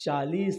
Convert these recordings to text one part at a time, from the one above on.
40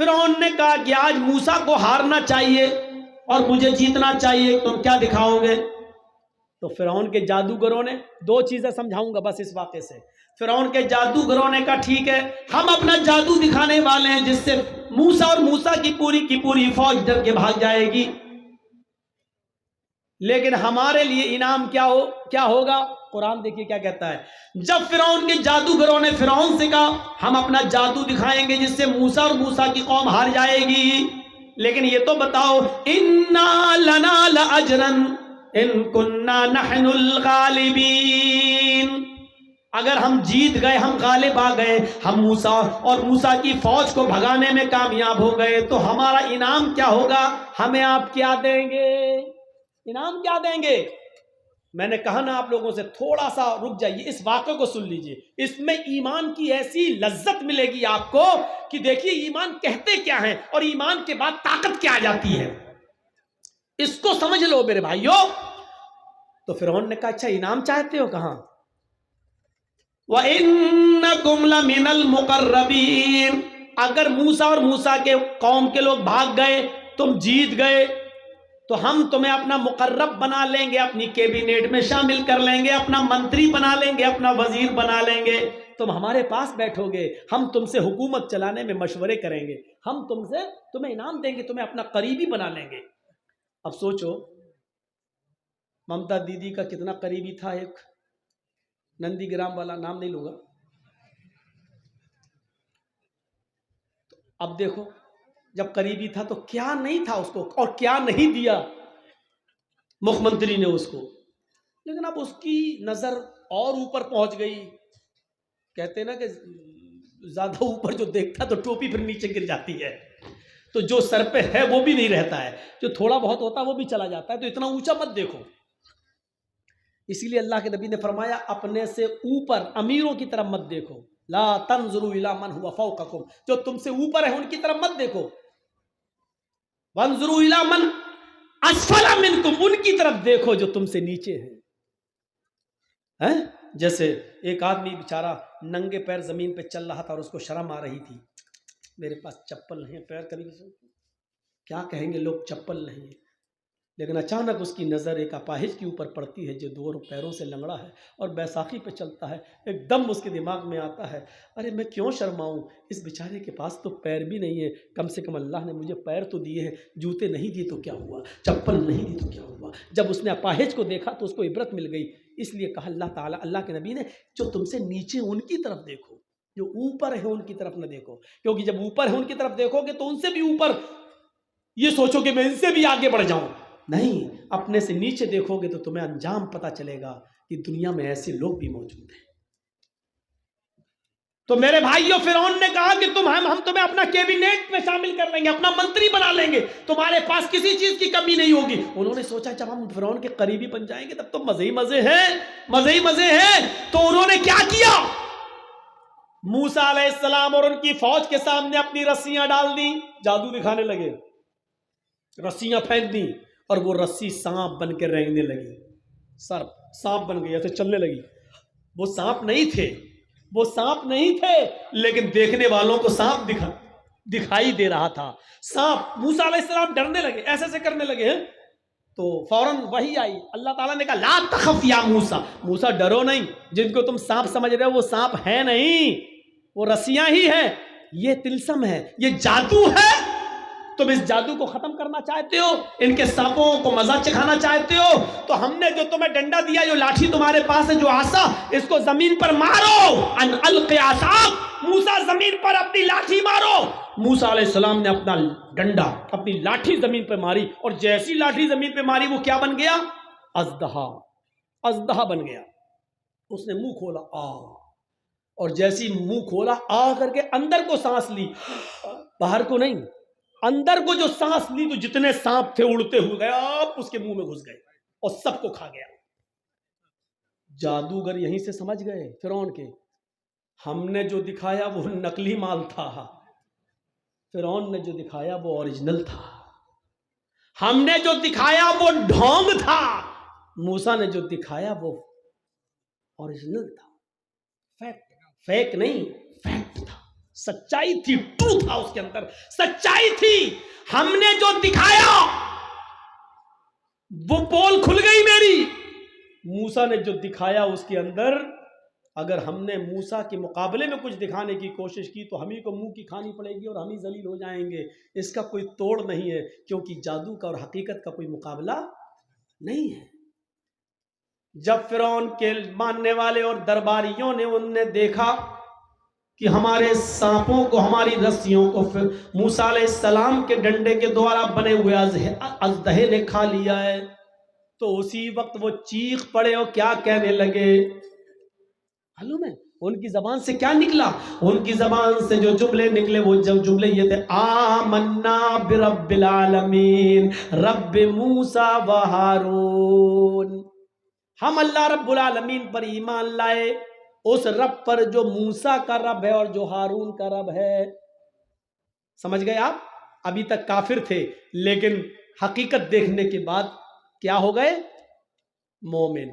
فرعون نے کہا کہ آج موسیٰ کو ہارنا چاہیے اور مجھے جیتنا چاہیے، تم کیا دکھاؤ گے؟ تو فرعون کے جادوگروں نے، دو چیزیں سمجھاؤں گا بس اس واقعے سے. فرعون کے جادوگروں نے کہا ٹھیک ہے ہم اپنا جادو دکھانے والے ہیں جس سے موسیٰ اور موسیٰ کی پوری فوج ڈر کے بھاگ جائے گی، لیکن ہمارے لیے انعام کیا ہوگا؟ قرآن دیکھیے کیا کہتا ہے. جب فرعون کے جادوگروں نے فرعون سے کہا ہم اپنا جادو دکھائیں گے جس سے موسیٰ اور موسیٰ کی قوم ہار جائے گی، لیکن یہ تو بتاؤ اِنَّا لَنَا لَأَجْرًا إِن كُنَّا نَحْنُ الْغَالِبِينَ، اگر ہم جیت گئے، ہم غالب آ گئے، ہم موسیٰ اور موسیٰ کی فوج کو بھگانے میں کامیاب ہو گئے تو ہمارا انعام کیا ہوگا؟ ہمیں آپ کیا دیں گے؟ انعام کیا دیں گے؟ میں نے کہا نا آپ لوگوں سے تھوڑا سا رک جائیے، اس واقعے کو سن لیجئے، اس میں ایمان کی ایسی لذت ملے گی آپ کو کہ دیکھیے ایمان کہتے کیا ہیں اور ایمان کے بعد طاقت کیا آ جاتی ہے، اس کو سمجھ لو میرے بھائیو. تو فرعون نے کہا اچھا انعام چاہتے ہو؟ کہاں؟ وَإِنَّكُمْ لَمِنَ الْمُقَرَّبِينَ، اگر موسیٰ اور موسیٰ کے قوم کے لوگ بھاگ گئے، تم جیت گئے تو ہم تمہیں اپنا مقرب بنا لیں گے، اپنی کیبینٹ میں شامل کر لیں گے، اپنا منتری بنا لیں گے، اپنا وزیر بنا لیں گے، تم ہمارے پاس بیٹھو گے، ہم تم سے حکومت چلانے میں مشورے کریں گے، ہم تمہیں انعام دیں گے، تمہیں اپنا قریبی بنا لیں گے. اب سوچو ممتا دیدی کا کتنا قریبی تھا ایک نندی گرام والا، نام نہیں لوں گا. اب دیکھو جب قریبی تھا تو کیا نہیں تھا اس کو اور کیا نہیں دیا مکھ منتری نے اس کو، لیکن اب اس کی نظر اور اوپر پہنچ گئی. کہتے ہیں نا کہ زیادہ اوپر جو دیکھتا تو ٹوپی پھر نیچے گر جاتی ہے، تو جو سر پہ ہے وہ بھی نہیں رہتا ہے، جو تھوڑا بہت ہوتا ہے وہ بھی چلا جاتا ہے، تو اتنا اونچا مت دیکھو. اسی لیے اللہ کے نبی نے فرمایا اپنے سے اوپر امیروں کی طرف مت دیکھو، لا تنظروا الی من هو فوقکم، جو تم سے اوپر ہے ان کی طرف مت دیکھو، وانظروا الی من اسفل منکم، ان کی طرف دیکھو جو تم سے نیچے ہیں. جیسے ایک آدمی بیچارہ ننگے پیر زمین پہ چل رہا تھا اور اس کو شرم آ رہی تھی، میرے پاس چپل نہیں ہے، پیر کبھی کیا کہیں گے لوگ چپل نہیں ہے، لیکن اچانک اس کی نظر ایک اپاہج کے اوپر پڑتی ہے جو دو پیروں سے لنگڑا ہے اور بیساکھی پہ چلتا ہے. ایک دم اس کے دماغ میں آتا ہے ارے میں کیوں شرماؤں، اس بیچارے کے پاس تو پیر بھی نہیں ہے، کم سے کم اللہ نے مجھے پیر تو دیے ہیں، جوتے نہیں دیے تو کیا ہوا، چپل نہیں دی تو کیا ہوا. جب اس نے اپاہج کو دیکھا تو اس کو عبرت مل گئی. اس لیے کہا اللہ تعالیٰ، اللہ کے نبی نے جو تم سے نیچے ان کی طرف دیکھو، جو اوپر ہے ان کی طرف نہ دیکھو، کیونکہ جب اوپر ہے ان کی طرف دیکھو گے تو ان سے بھی اوپر یہ سوچو کہ میں ان سے بھی آگے بڑھ جاؤں. نہیں، اپنے سے نیچے دیکھو گے تو تمہیں انجام پتہ چلے گا کہ دنیا میں ایسے لوگ بھی موجود ہیں. تو میرے بھائیوں فرعون نے کہا کہ ہم تمہیں اپنا کیبینٹ میں شامل کر لیں گے، اپنا منتری بنا لیں گے، تمہارے پاس کسی چیز کی کمی نہیں ہوگی. انہوں نے سوچا جب ہم فرعون کے قریبی بن جائیں گے تب تو مزے ہی مزے ہیں، مزے ہی مزے ہیں. تو انہوں نے کیا کیا؟ موسیٰ علیہ السلام اور ان کی فوج کے سامنے اپنی رسیاں ڈال دی، جادو دکھانے لگے، رسیاں پھینک دی اور وہ رسی سانپ بن کے رینگنے لگی، سانپ بن گئی، ایسے چلنے لگی. وہ سانپ نہیں تھے، وہ سانپ نہیں تھے، لیکن دیکھنے والوں کو سانپ دکھائی دے رہا تھا. سانپ. موسیٰ علیہ السلام ڈرنے لگے، ایسے ایسے کرنے لگے ہیں تو فوراً وحی آئی. اللہ تعالیٰ نے کہا لا تخف یا موسیٰ، موسیٰ ڈرو نہیں، جن کو تم سانپ سمجھ رہے ہو وہ سانپ ہے نہیں، وہ رسیاں ہی ہیں، یہ طلسم ہے، یہ جادو ہے. تم اس جادو کو ختم کرنا چاہتے ہو، ان کے سانپوں کو مزہ چکھانا چاہتے ہو، تو ہم نے جو تمہیں ڈنڈا دیا، جو لاٹھی تمہارے پاس ہے، جو عصا، اس کو زمین پر مارو. ان القی عصاک، موسیٰ زمین پر اپنی لاٹھی مارو. موسیٰ علیہ السلام نے اپنا ڈنڈا، اپنی لاٹھی زمین پہ ماری اور جیسی لاٹھی زمین پہ ماری وہ کیا بن گیا؟ اژدہا بن گیا. اس نے منہ کھولا اور جیسی منہ کھولا کر کے اندر کو سانس لی، باہر کو نہیں، اندر کو جو سانس لی تو جتنے سانپ تھے اڑتے ہوئے گئے، اس کے منہ میں گھس گئے اور سب کو کھا گیا. جادوگر یہیں سے سمجھ گئے فرعون کے، ہم نے جو دکھایا وہ نقلی مال تھا، فرعون نے جو دکھایا وہ اوریجنل تھا. ہم نے جو دکھایا وہ ڈھونگ تھا، موسیٰ نے جو دکھایا وہ اوریجنل تھا، فیک نہیں، فیکٹ تھا، سچائی تھی، ٹرو تھا اس کے اندر، سچائی تھی. ہم نے جو دکھایا وہ پول کھل گئی میری. موسیٰ نے جو دکھایا اس کے اندر، اگر ہم نے موسیٰ کے مقابلے میں کچھ دکھانے کی کوشش کی تو ہم ہی کو منہ کی کھانی پڑے گی اور ہم ہی ذلیل ہو جائیں گے. اس کا کوئی توڑ نہیں ہے، کیونکہ جادو کا اور حقیقت کا کوئی مقابلہ نہیں ہے. جب فرعون کے ماننے والے اور درباریوں نے ان نے دیکھا کہ ہمارے سانپوں کو، ہماری رسیوں کو موسیٰ علیہ السلام کے ڈنڈے کے دوارا بنے ہوئے اژدہے نے کھا لیا ہے، تو اسی وقت وہ چیخ پڑے اور کیا کہنے لگے. معلوم ہے ان کی زبان سے کیا نکلا؟ ان کی زبان سے جو جملے نکلے وہ جملے یہ تھے: آمنا برب العالمین رب موسیٰ و ہارون. ہم اللہ رب العالمین پر ایمان لائے، اس رب پر جو موسیٰ کا رب ہے اور جو ہارون کا رب ہے. سمجھ گئے آپ؟ ابھی تک کافر تھے لیکن حقیقت دیکھنے کے بعد کیا ہو گئے؟ مومن.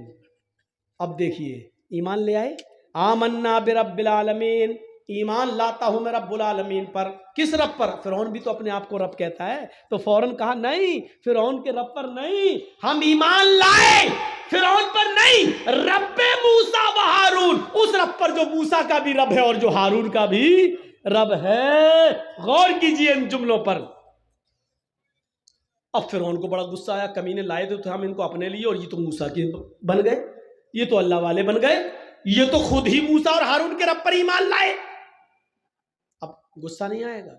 اب دیکھیے ایمان لے آئے. آمنا برب العالمین، ایمان لاتا ہوں میں رب العالمین پر. کس رب پر؟ فرعون بھی تو اپنے آپ کو رب کہتا ہے، تو فوراً کہا نہیں، فرعون کے رب پر نہیں، ہم ایمان لائے فرعون پر نہیں، رب موسیٰ و ہارون، اس رب پر جو موسیٰ کا بھی رب ہے اور جو ہارون کا بھی رب ہے. غور کیجئے ان جملوں پر. اب فرعون کو بڑا غصہ آیا، کمینے لائے تو ہم ان کو اپنے لیے اور یہ تو موسیٰ کے بن گئے، یہ تو اللہ والے بن گئے، یہ تو خود ہی موسیٰ اور ہارون کے رب پر ایمان لائے. اب غصہ نہیں آئے گا؟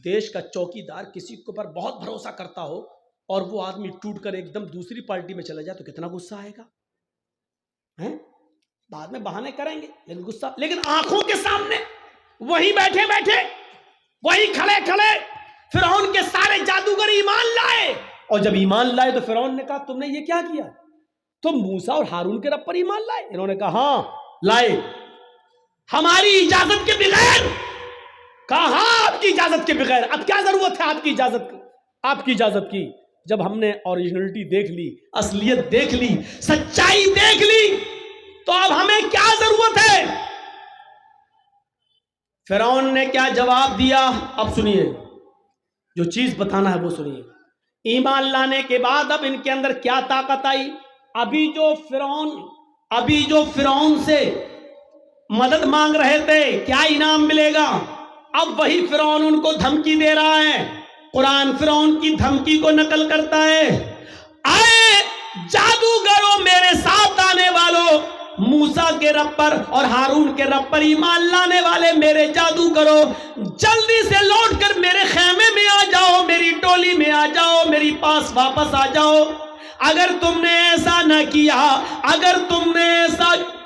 دیش کا چوکیدار کسی کے اوپر بہت بھروسہ کرتا ہو اور وہ آدمی ٹوٹ کر ایک دم دوسری پارٹی میں چلا جائے تو کتنا غصہ آئے گا؟ بعد میں بہانے کریں گے لیکن غصہ، لیکن آنکھوں کے سامنے وہی بیٹھے بیٹھے، وہی کھڑے کھڑے فرعون کے سارے جادوگر ایمان لائے. اور جب ایمان لائے تو فرعون نے کہا تم نے یہ کیا کیا؟ تم موسیٰ اور ہارون کے رب پر ایمان لائے؟ انہوں نے کہا ہاں لائے، ہماری اجازت کے بغیر. کہا ہاں آپ کی اجازت کے بغیر. اب کیا ضرورت ہے آپ کی اجازت کی؟ جب ہم نے اوریجنلٹی دیکھ لی، اصلیت دیکھ لی، سچائی دیکھ لی، تو اب ہمیں کیا ضرورت ہے؟ فرعون نے کیا جواب دیا؟ اب سنیے، جو چیز بتانا ہے وہ سنیے. ایمان لانے کے بعد اب ان کے اندر کیا طاقت آئی؟ ابھی جو فرعون سے مدد مانگ رہے تھے کیا انعام ملے گا، اب وہی فرعون ان کو دھمکی دے رہا ہے. قرآن فرعون کی دھمکی کو نقل کرتا ہے: آئے جادوگروں، میرے ساتھ آنے والوں، موسیٰ کے رب پر اور ہارون کے رب پر ایمان لانے والے میرے جادوگروں، جلدی سے لوٹ کر میرے خیمے میں آ جاؤ، میری ٹولی میں آ جاؤ، میری پاس واپس آ جاؤ. اگر تم نے ایسا نہ کیا،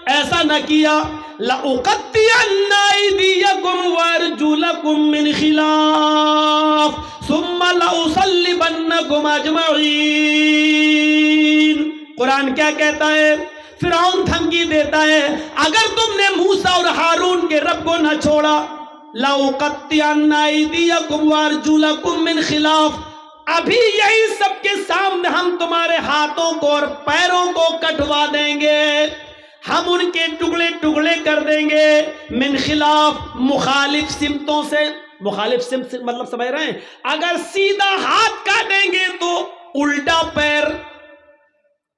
ایسا نہ کیا، لَأُقَطِّعَنَّ أَيْدِيَكُمْ وَأَرْجُلَكُمْ مِنْ خِلَافٍ ثُمَّ لَأُصَلِّبَنَّكُمْ أَجْمَعِينَ. قرآن کیا کہتا ہے؟ فرعون دھمکی دیتا ہے اگر تم نے موسیٰ اور ہارون کے رب کو نہ چھوڑا، لَأُقَطِّعَنَّ أَيْدِيَكُمْ وَأَرْجُلَكُمْ مِنْ خِلَافٍ، ابھی یہی سب کے سامنے ہم تمہارے ہاتھوں کو اور پیروں کو کٹوا دیں گے، ہم ان کے ٹکڑے ٹکڑے کر دیں گے. من خلاف، مخالف سمتوں سے. مخالف سمت مطلب سمجھ رہے ہیں؟ اگر سیدھا ہاتھ کاٹیں گے تو الٹا پیر،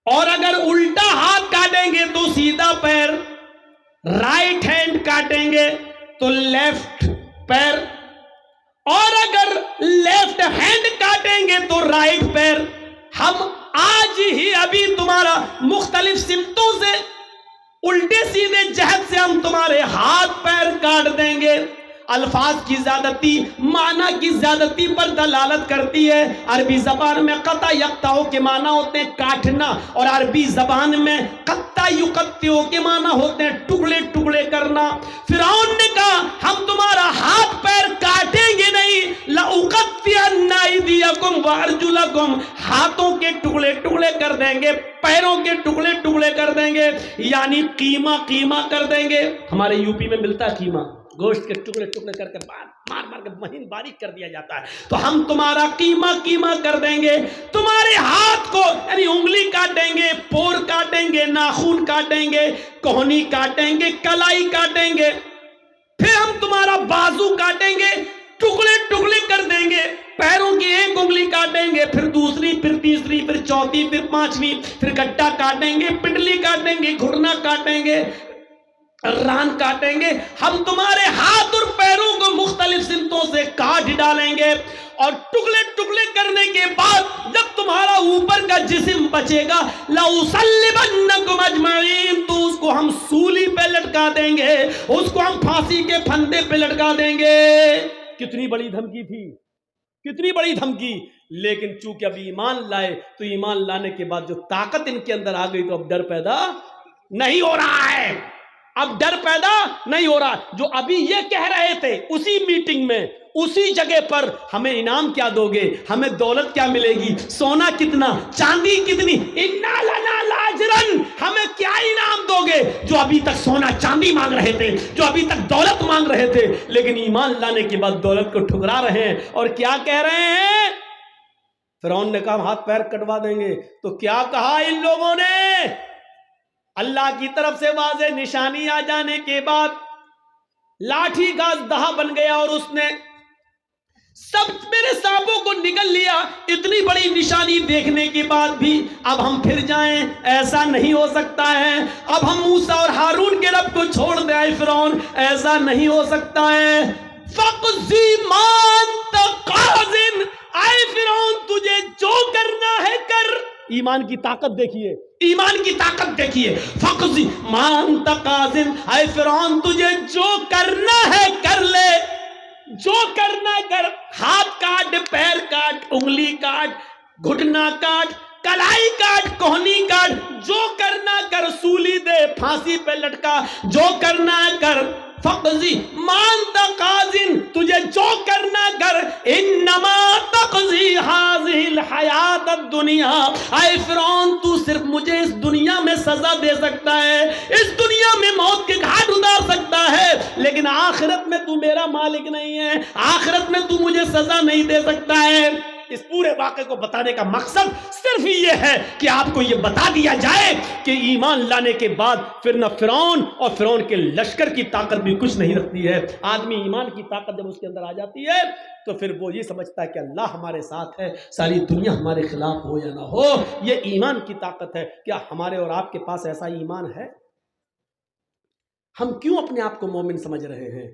اور اگر الٹا ہاتھ کاٹیں گے تو سیدھا پیر، رائٹ ہینڈ کاٹیں گے تو لیفٹ پیر، اور اگر لیفٹ ہینڈ کاٹیں گے تو رائٹ پیر. ہم آج ہی ابھی تمہارا مختلف سمتوں سے، الٹے سیدھے جہت سے ہم تمہارے ہاتھ پیر کاٹ دیں گے. الفاظ کی زیادتی معنی کی زیادتی پر دلالت کرتی ہے. عربی زبان میں قطع یقطع کے معنی ہوتے ہیں کاٹنا، اور عربی زبان میں قطع یقطع کے معنی ہوتے ہیں ٹکڑے ٹکڑے کرنا. فرعون نے کہا ہم تمہارا ہاتھ پیر کاٹیں گے نہیں، لَأُقَطِّعَنَّ أَيْدِيَكُمْ وَأَرْجُلَكُمْ، ہاتھوں کے ٹکڑے ٹکڑے کر دیں گے، پیروں کے ٹکڑے ٹکڑے کر دیں گے، یعنی قیمہ قیمہ کر دیں گے. ہمارے یوپی میں ملتا ہے قیمہ، گوشت کے ٹکڑے ٹکڑے کر کے مار مار کے مہین باریک کر دیا جاتا ہے. تو ہم تمہارا قیمہ قیمہ کر دیں گے، تمہارے ہاتھ کو یعنی انگلی کاٹیں گے، پور کاٹیں گے، ناخن کاٹیں گے، کوہنی کاٹیں گے، کلائی کاٹیں گے، پھر ہم تمہارے تمہارا بازو کاٹیں گے، ٹکڑے ٹکڑے کر دیں گے، پیروں کی ایک انگلی کاٹیں گے، پھر دوسری، پھر تیسری، پھر چوتھی، پھر پانچویں، پھر گڈھا کاٹیں گے، پنڈلی کاٹیں گے، گھٹنا کاٹیں گے، ران کاٹیں گے، ہم تمہارے ہاتھ اور پیروں کو مختلف سمتوں سے کاٹ ڈالیں گے، اور ٹکڑے ٹکڑے کرنے کے بعد جب تمہارا اوپر کا جسم بچے گا لَأُصَلِّبَنَّكُمْ أَجْمَعِينَ، تو اس کو ہم سولی پہ لٹکا دیں گے، اس کو ہم پھانسی کے پھندے پہ لٹکا دیں گے۔ کتنی بڑی دھمکی تھی، کتنی بڑی دھمکی، لیکن چونکہ اب ایمان لائے تو ایمان لانے کے بعد جو طاقت ان کے اندر آ گئی تو اب ڈر پیدا نہیں ہو رہا ہے، اب ڈر پیدا نہیں ہو رہا۔ جو ابھی یہ کہہ رہے تھے اسی میٹنگ میں، اسی جگہ پر، ہمیں انعام کیا دو گے، ہمیں دولت کیا ملے گی، سونا کتنا، چاندی کتنی، اِنَّا لَنَا لَأَجْرًا، ہمیں کیا انعام دو گے؟ جو ابھی تک سونا چاندی مانگ رہے تھے، جو ابھی تک دولت مانگ رہے تھے، لیکن ایمان لانے کے بعد دولت کو ٹھکرا رہے ہیں، اور کیا کہہ رہے ہیں؟ فرعون نے کہا ہم ہاتھ پیر کٹوا دیں گے، تو کیا کہا ان لوگوں نے؟ اللہ کی طرف سے واضح نشانی آ جانے کے بعد لاٹھی کا دہا بن گیا، اور اس نے سب میرے سانپوں کو نگل لیا۔ اتنی بڑی نشانی دیکھنے کے بعد بھی اب ہم پھر جائیں، ایسا نہیں ہو سکتا ہے، اب ہم موسیٰ اور ہارون کے رب کو چھوڑ دیں، اے فرعون ایسا نہیں ہو سکتا ہے۔ فَقْضِ مَا أَنْتَ قَاضٍ، اے فرعون تجھے جو کرنا ہے کر۔ ایمان کی طاقت دیکھیے، ایمان کی طاقت دیکھیے۔ فَقْضِ مَا أَنْتَ قَاضٍ، اے فرعون تجھے جو کرنا ہے کر لے، جو کرنا کر، ہاتھ کاٹ، پیر کاٹ، انگلی کاٹ، گھٹنا کاٹ، کلائی کاٹ، کوہنی کاٹ، جو کرنا کر، سولی دے، پھانسی پہ لٹکا، جو کرنا کر۔ فَقْضِ مَا أَنْتَ قَاضٍ، تجھے جو کرنا کر، إِنَّمَا تَقْضِي هَذِهِ الْحَيَاةَ الدُّنْيَا، اے فرعون تو صرف مجھے اس دنیا میں سزا دے سکتا ہے، اس دنیا میں موت کے گھاٹ اتار سکتا ہے، لیکن آخرت میں تو میرا مالک نہیں ہے، آخرت میں تو مجھے سزا نہیں دے سکتا ہے۔ اس پورے واقعے کو بتانے کا مقصد صرف یہ ہے کہ آپ کو یہ بتا دیا جائے کہ ایمان لانے کے بعد پھر نہ فرعون اور فرعون کے لشکر کی طاقت بھی کچھ نہیں رکھتی ہے۔ آدمی ایمان کی طاقت جب اس کے اندر آ جاتی ہے تو پھر وہ یہ سمجھتا ہے کہ اللہ ہمارے ساتھ ہے، ساری دنیا ہمارے خلاف ہو یا نہ ہو۔ یہ ایمان کی طاقت ہے۔ کیا ہمارے اور آپ کے پاس ایسا ایمان ہے؟ ہم کیوں اپنے آپ کو مومن سمجھ رہے ہیں؟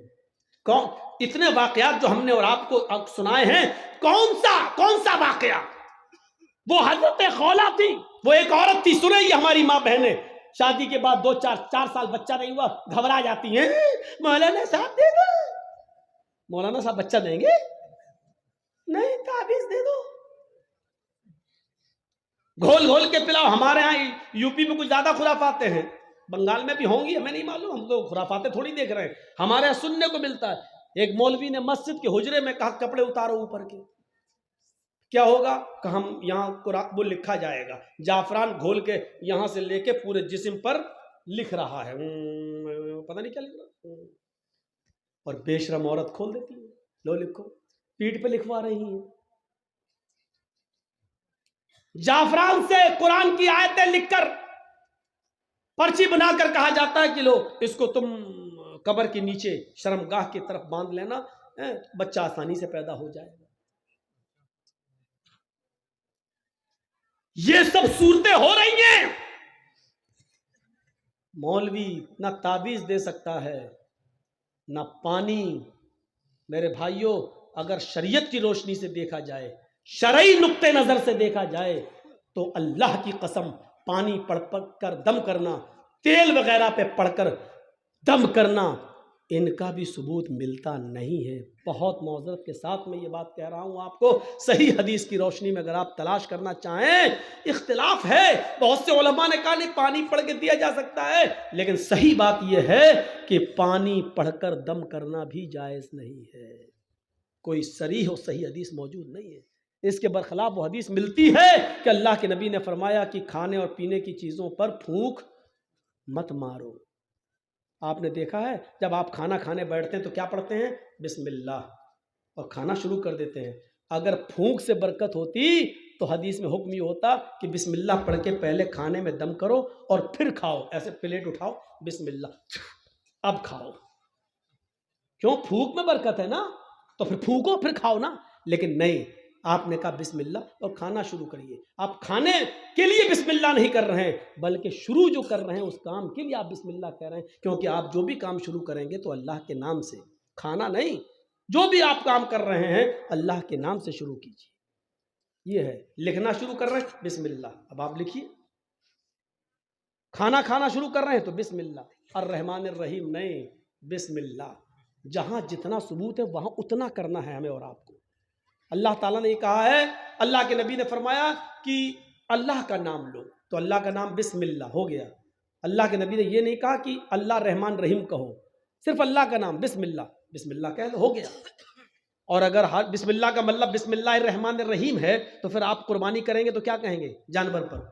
اتنے واقعات جو ہم نے اور آپ کو سنائے ہیں، کون سا واقعہ؟ وہ حضرت خولا تھی، وہ ایک عورت تھی، سنیں یہ ہماری ماں بہنیں، شادی کے بعد 2-4 سال بچہ نہیں ہوا، گھبرا جاتی ہیں، مولانا صاحب دے دو، مولانا صاحب بچہ دیں گے؟ نہیں، تعویذ دے دو، گھول گھول کے پلاؤ۔ ہمارے ہاں یو پی میں کچھ زیادہ خرافاتیں ہیں، بنگال میں بھی ہوں گی، ہمیں نہیں معلوم، ہم تو خرافاتیں تھوڑی دیکھ رہے ہیں، ہمارے یہاں سننے کو ملتا ہے۔ ایک مولوی نے مسجد کے حجرے میں کہا کپڑے اتارو اوپر کے، کیا ہوگا کہ ہم یہاں وہ لکھا جائے گا، جعفران گھول کے یہاں سے لے کے پورے جسم پر لکھ رہا ہے، پتہ نہیں کیا لکھ رہا، اور بے شرم عورت کھول دیتی ہے، لو لکھو، پیٹھ پہ لکھوا رہی ہیں، جعفران سے قرآن کی آیتیں لکھ کر پرچی بنا کر کہا جاتا ہے کہ لو اس کو تم قبر کے نیچے شرمگاہ کی طرف باندھ لینا، بچہ آسانی سے پیدا ہو جائے گا۔ یہ سب صورتیں ہو رہی ہیں۔ مولوی نہ تعویذ دے سکتا ہے نہ پانی۔ میرے بھائیوں، اگر شریعت کی روشنی سے دیکھا جائے، شرعی نقطہ نظر سے دیکھا جائے تو اللہ کی قسم پانی پڑ کر دم کرنا، تیل وغیرہ پہ پڑ کر دم کرنا، ان کا بھی ثبوت ملتا نہیں ہے۔ بہت معذرت کے ساتھ میں یہ بات کہہ رہا ہوں آپ کو، صحیح حدیث کی روشنی میں اگر آپ تلاش کرنا چاہیں، اختلاف ہے، بہت سے علماء نے کہا نہیں پانی پڑھ کے دیا جا سکتا ہے، لیکن صحیح بات یہ ہے کہ پانی پڑھ کر دم کرنا بھی جائز نہیں ہے۔ کوئی صریح اور صحیح حدیث موجود نہیں ہے۔ اس کے برخلاف وہ حدیث ملتی ہے کہ اللہ کے نبی نے فرمایا کہ کھانے اور پینے کی چیزوں پر پھونک مت مارو۔ آپ نے دیکھا ہے جب آپ کھانا کھانے بیٹھتے ہیں تو کیا پڑھتے ہیں؟ بسم اللہ، اور کھانا شروع کر دیتے ہیں۔ اگر پھونک سے برکت ہوتی تو حدیث میں حکم یہ ہوتا کہ بسم اللہ پڑھ کے پہلے کھانے میں دم کرو اور پھر کھاؤ، ایسے پلیٹ اٹھاؤ، بسم اللہ اب کھاؤ۔ کیوں؟ پھونک میں برکت ہے نا، تو پھر پھونکو پھر کھاؤ نا. لیکن نہیں، آپ نے کہا بسم اللہ اور کھانا شروع کریے. آپ کھانے کے لیے بسم اللہ نہیں کر رہے ہیں، بلکہ شروع جو کر رہے ہیں اس کام کے لیے آپ بسم اللہ کہہ رہے ہیں. کیونکہ آپ جو بھی کام شروع کریں گے تو اللہ کے نام سے، کھانا نہیں، جو بھی آپ کام کر رہے ہیں اللہ کے نام سے شروع کیجیے. یہ ہے. لکھنا شروع کر رہے ہیں بسم اللہ، اب آپ لکھیے. کھانا شروع کر رہے ہیں تو بسم اللہ. الرحمن الرحیم نہیں، بسم اللہ. جہاں جتنا ثبوت ہے وہاں اتنا کرنا ہے ہمیں اور آپ کو. اللہ تعالیٰ نے یہ کہا ہے، اللہ کے نبی نے فرمایا کہ اللہ کا نام لو، تو اللہ کا نام بسم اللہ ہو گیا. اللہ کے نبی نے یہ نہیں کہا کہ اللہ رحمان رحیم کہو، صرف اللہ کا نام بسم اللہ، بسم اللہ کہہ لو، ہو گیا. اور اگر بسم اللہ کا مطلب بسم اللہ الرحمن الرحیم ہے تو پھر آپ قربانی کریں گے تو کیا کہیں گے جانور پر؟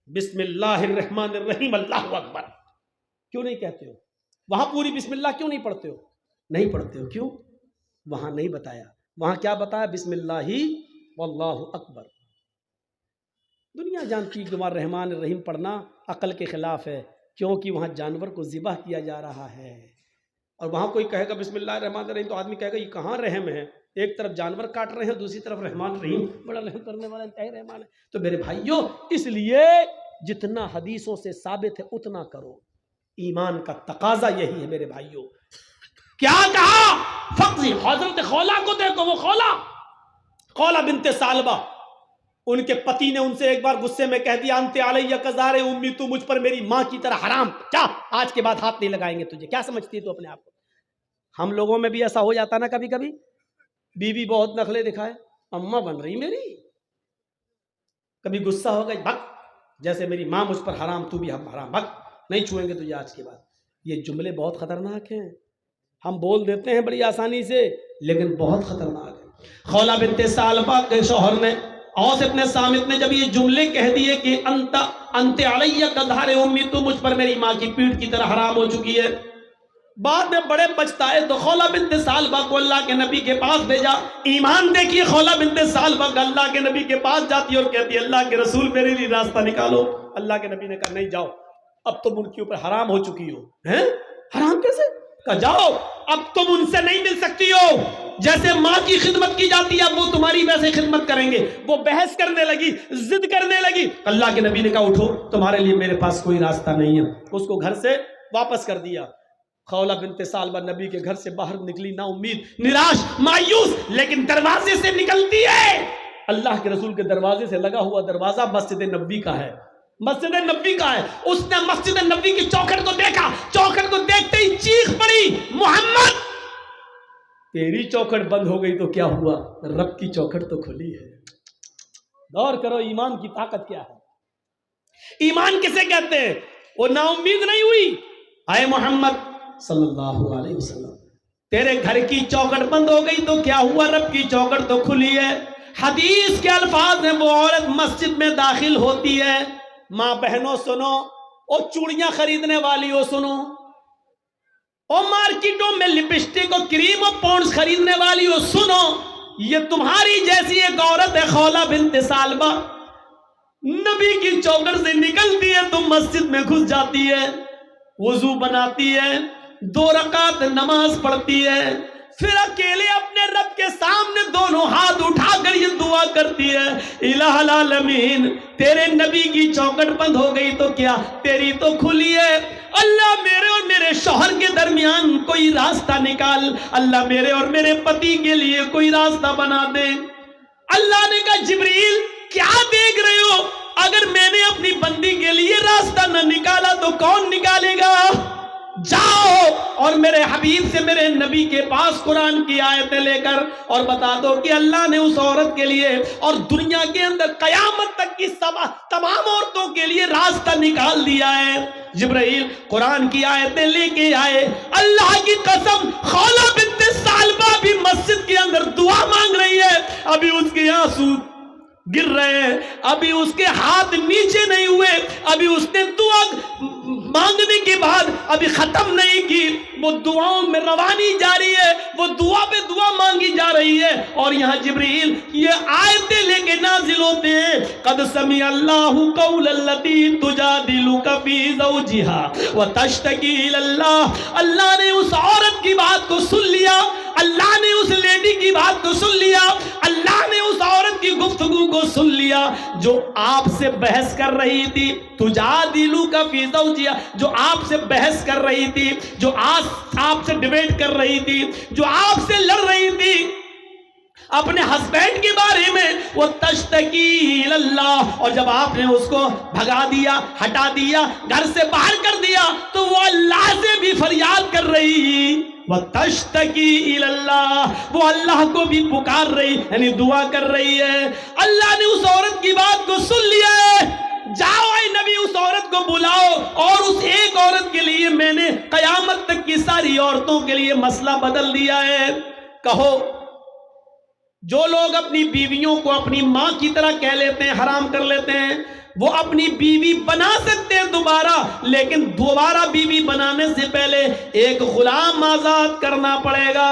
بسم اللہ الرحمن الرحیم اللہ اکبر. کیوں نہیں کہتے ہو؟ وہاں پوری بسم اللہ کیوں نہیں پڑھتے ہو؟ نہیں پڑھتے ہو. کیوں؟ وہاں نہیں بتایا. وہاں کیا بتایا؟ بسم اللہ واللہ اکبر. دنیا جانتی کہ وہاں رحمان الرحیم پڑھنا عقل کے خلاف ہے، کیونکہ وہاں جانور کو ذبح کیا جا رہا ہے. اور وہاں کوئی کہے گا بسم اللہ الرحمن الرحیم تو آدمی کہے گا یہ کہاں رحم ہے؟ ایک طرف جانور کاٹ رہے ہیں، دوسری طرف رحمان الرحیم، بڑا رحم کرنے والا انتہائی رحمان ہے. تو میرے بھائیوں، اس لیے جتنا حدیثوں سے ثابت ہے اتنا کرو. ایمان کا تقاضا یہی ہے میرے بھائیوں. کیا کہا؟ فقضی. حضرت خولا کو دیکھو، وہ خولا بنت ثعلبہ، ان کے پتی نے ان سے ایک بار غصے میں کہہ دیا انت علیہ کزار امی، تو مجھ پر میری ماں کی طرح حرام. کیا آج کے بعد ہاتھ نہیں لگائیں گے تجھے؟ کیا سمجھتی ہے تو اپنے آپ کو؟ ہم لوگوں میں بھی ایسا ہو جاتا نا کبھی کبھی، بیوی بہت نخلے دکھائے، اماں بن رہی میری، کبھی غصہ ہو گئی، بھگ، جیسے میری ماں مجھ پر حرام تو بھی ہم حرام، بھگ، نہیں چھوئیں گے تجھے آج کے بعد. یہ جملے بہت خطرناک ہیں. ہم بول دیتے ہیں بڑی آسانی سے، لیکن بہت خطرناک ہے. خولا بنت ثعلبہ کے شوہر نے، اوس ابن صامت نے جب یہ جملے کہہ دیے کہ انت علیہ کظہر امی، تو مجھ پر میری ماں کی پیٹھ کی طرح حرام ہو چکی ہے، بعد میں بڑے پچھتائے تو خولا بنت ثعلبہ کو اللہ کے نبی کے پاس بھیجا. ایمان دیکھیے، خولا بنت ثعلبہ اللہ کے نبی کے پاس جاتی اور کہتی ہے اللہ کے رسول میرے لیے راستہ نکالو. اللہ کے نبی نے کہا نہیں جاؤ، اب تم ان کے اوپر حرام ہو چکی ہو. ہیں؟ حرام کیسے؟ کہا جاؤ، اب تم ان سے نہیں مل سکتی ہو. جیسے ماں کی خدمت کی جاتی ہے اب وہ تمہاری ویسے خدمت کریں گے. وہ بحث کرنے لگی، ضد کرنے لگی. اللہ کے نبی نے کہا اٹھو، تمہارے لیے میرے پاس کوئی راستہ نہیں ہے. اس کو گھر سے واپس کر دیا. خولا بنت ثعلبہ نبی کے گھر سے باہر نکلی، نا امید، نراش، مایوس، لیکن دروازے سے نکلتی ہے. اللہ کے رسول کے دروازے سے لگا ہوا دروازہ مسجد نبوی کا ہے، مسجد نبوی کا ہے. اس نے مسجد نبوی کی چوکھٹ کو دیکھا، چوکھٹ کو دیکھتے ہی چیخ پڑی، محمد، تیری چوکھٹ بند ہو گئی تو کیا ہوا، رب کی چوکھٹ تو کھلی ہے. غور کرو ایمان کی طاقت کیا ہے. ایمان کسے کہتے ہیں؟ وہ نا امید نہیں ہوئی. اے محمد صلی اللہ علیہ وسلم، تیرے گھر کی چوکھٹ بند ہو گئی تو کیا ہوا، رب کی چوکھٹ تو کھلی ہے. حدیث کے الفاظ ہیں، وہ عورت مسجد میں داخل ہوتی ہے. ماں بہنوں سنو، او چوڑیاں خریدنے والی ہو سنو، او مارکیٹوں میں لپسٹک اور کریم اور پونڈز خریدنے والی ہو سنو، یہ تمہاری جیسی ایک عورت ہے خولا بنت ثعلبہ، نبی کی چوکھٹ سے نکلتی ہے تو مسجد میں گھس جاتی ہے، وضو بناتی ہے، 2 رکعت نماز پڑھتی ہے، پھر اکیلے اپنے رب کے سامنے دونوں ہاتھ اٹھا کر یہ دعا کرتی ہے، الہ العالمین، تیرے نبی کی چوکھٹ بند ہو گئی تو کیا، تیری تو کھلی ہے. اللہ میرے اور میرے شوہر کے درمیان کوئی راستہ نکال، اللہ میرے اور میرے پتی کے لیے کوئی راستہ بنا دے. اللہ نے کہا جبریل کیا دیکھ رہے ہو، اگر میں نے اپنی بندی کے لیے راستہ نہ نکالا تو کون نکالے گا. جاؤ اور میرے حبیب سے، میرے نبی کے پاس قرآن کی آیتیں لے کر اور بتا دو کہ اللہ نے اس عورت کے لیے اور دنیا کے اندر قیامت تک کی تمام عورتوں کے لیے راستہ نکال دیا ہے. جبرائیل قرآن کی آیتیں لے کے آئے. اللہ کی قسم خولا بنت ثعلبہ بھی مسجد کے اندر دعا مانگ رہی ہے، ابھی اس کے آنسو گر رہے ہیں، ابھی اس کے ہاتھ نیچے نہیں ہوئے، ابھی اس نے دعا مانگنے کے بعد ابھی ختم نہیں کی، وہ دعاؤں میں روانی جاری ہے، وہ دعا پہ دعا مانگی جا رہی ہے، اور یہاں جبریل یہ آیتیں لے کے نازل ہوتے ہیں، قد سمع اللہ قول التی تجادلک فی زوجہا وتشتکی الی اللہ، اللہ نے اس عورت کی بات کو سن لیا، اللہ نے اس لیڈی کی بات کو سن لیا، اللہ نے اس عورت کی گفتگو کو سن لیا جو آپ سے بحث کر رہی تھی، تجادلک فی زوجہا، جو آپ سے بحث کر رہی تھی، جو آپ سے ڈیبیٹ کر رہی تھی، جو آپ سے لڑ رہی تھی اپنے ہسبینڈ کے بارے میں، وہ تشتکی اللہ، اور جب آپ نے اس کو بھگا دیا، ہٹا دیا، گھر سے باہر کر دیا، تو وہ اللہ سے بھی فریاد کر رہی، وہ تشتکی اللہ، وہ اللہ کو بھی پکار رہی، یعنی دعا کر رہی ہے۔ اللہ نے اس عورت کی بات کو سن لیا ہے، جاؤ اے نبی اس عورت کو بلاؤ، اور اس ایک عورت کے لیے میں نے قیامت تک کی ساری عورتوں کے لیے مسئلہ بدل دیا ہے۔ کہو، جو لوگ اپنی بیویوں کو اپنی ماں کی طرح کہہ لیتے ہیں، حرام کر لیتے ہیں، وہ اپنی بیوی بنا سکتے ہیں دوبارہ، لیکن دوبارہ بیوی بنانے سے پہلے ایک غلام آزاد کرنا پڑے گا۔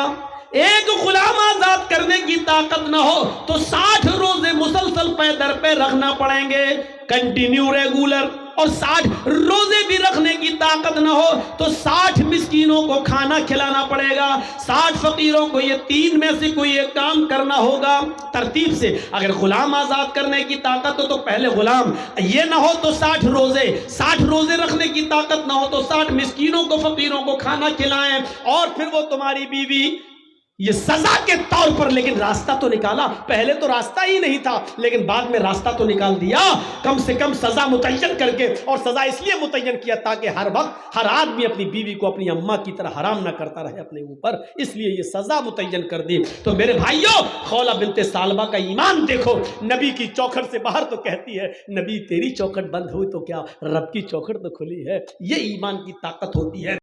ایک غلام آزاد کرنے کی طاقت نہ ہو تو 60 روزے مسلسل پے در پہ رکھنا پڑیں گے، کنٹینیو ریگولر، اور 60 روزے بھی رکھنے کی طاقت نہ ہو تو 60 مسکینوں کو کھانا کھلانا پڑے گا، 60 فقیروں کو یہ 3 میں سے کوئی ایک کام کرنا ہوگا ترتیب سے۔ اگر غلام آزاد کرنے کی طاقت ہو تو پہلے غلام، یہ نہ ہو تو 60 روزے رکھنے کی طاقت نہ ہو تو 60 مسکینوں کو، فقیروں کو کھانا کھلائیں، اور پھر وہ تمہاری بیوی، یہ سزا کے طور پر۔ لیکن راستہ تو نکالا، پہلے تو راستہ ہی نہیں تھا، لیکن بعد میں راستہ تو نکال دیا، کم سے کم سزا متعین کر کے، اور سزا اس لیے متعین کیا تاکہ ہر وقت ہر آدمی اپنی بیوی کو اپنی اماں کی طرح حرام نہ کرتا رہے اپنے اوپر، اس لیے یہ سزا متعین کر دی۔ تو میرے بھائیوں، خولہ بنت ثعلبہ کا ایمان دیکھو، نبی کی چوکھٹ سے باہر تو کہتی ہے نبی تیری چوکھٹ بند ہوئی تو کیا، رب کی چوکھٹ تو کھلی ہے۔ یہ ایمان کی طاقت ہوتی ہے۔